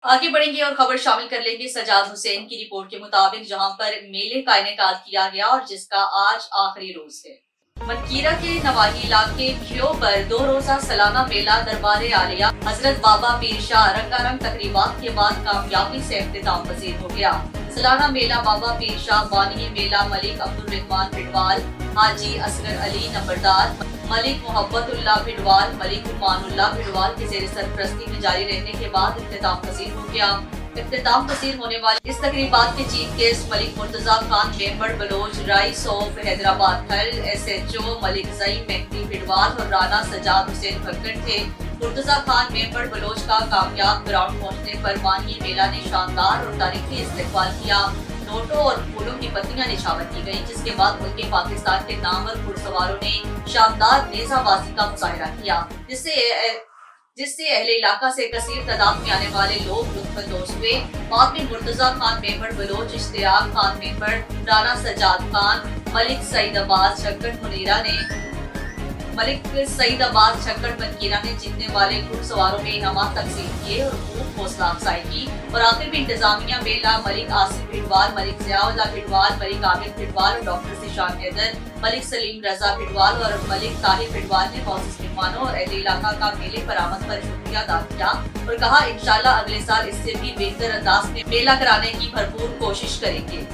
आगे बढ़ेंगे और खबर शामिल कर लेंगे सजाद हुसैन की रिपोर्ट के मुताबिक, जहां पर मेले का इनेकाद किया गया और जिसका आज आखिरी रोज है। मनकीरा के नवाही इलाके खियो पर 2 रोजा सालाना मेला दरबार आलिया हजरत बाबा पीर शाह रंगारंग तकरीबात के बाद कामयाबी से इख्तिताम पसीर हो गया। सालाना मेला बाबा पीर शाह बानी मेला मलिक अब्दुल रहमान फिटवाल, हाजी असगर अली नंबरदार, मलिक मोहब्बतुल्लाह भिडवाल, मलिक उमानुल्लाह भिडवाल के जेर सरपरस्ती में जारी रहने के बाद इख्तिताम पसीर हो गया। इख्तिताम पसीर होने वाली इस तकरीबात के chief guest Malik Murtaza Khan member Baloch, राइस ऑफ हैदराबाद थल, SHO मलिक ज़ईम मेहदी भिडवाल और राना सजाद हुसैन भक्कड़ थे। मुर्तजा खान मेंबर बलोच का कामयाब ग्राउंड पहुंचने पर मानी मेला ने शानदार और तारीखी इस्तकबाल किया। नोटों और फूलों की पत्तियां निछावर की गयी, जिसके बाद मुल्क पाकिस्तान के नामवर घुड़सवारों ने शानदार नेजाबाजी का मुजाहरा किया, जिससे अहले इलाका से कसीर तादाद में आने वाले लोग लुत्फानंदोज हुए। बाद में मुर्तजा खान मेंबर बलोच, इश्तियाक खान मेंबर, राना सजाद खान, मलिक सईदाबाद छक्कड़ मुनीरा ने मनकीरा ने जीतने वाले घुड़सवारों में इनामात तकसीम किए और खूब हौसला अफजाई की। और आखिर में इंतजामिया मेला मलिक आसिफ भिडवाल, मलिक ज़ियाउल्लाह भिडवाल, मलिक आमिर भिडवाल और डॉक्टर ज़ीशान हैदर, मलिक सलीम रजा भिडवाल और मलिक ताहिर भिडवाल ने मौजूद मेहमानों और अहले इलाका का मेले पर आमद पर शुक्रिया अदा किया और कहा इंशाअल्लाह अगले साल इससे भी बेहतर अंदाज में मेला कराने की भरपूर कोशिश करेंगे।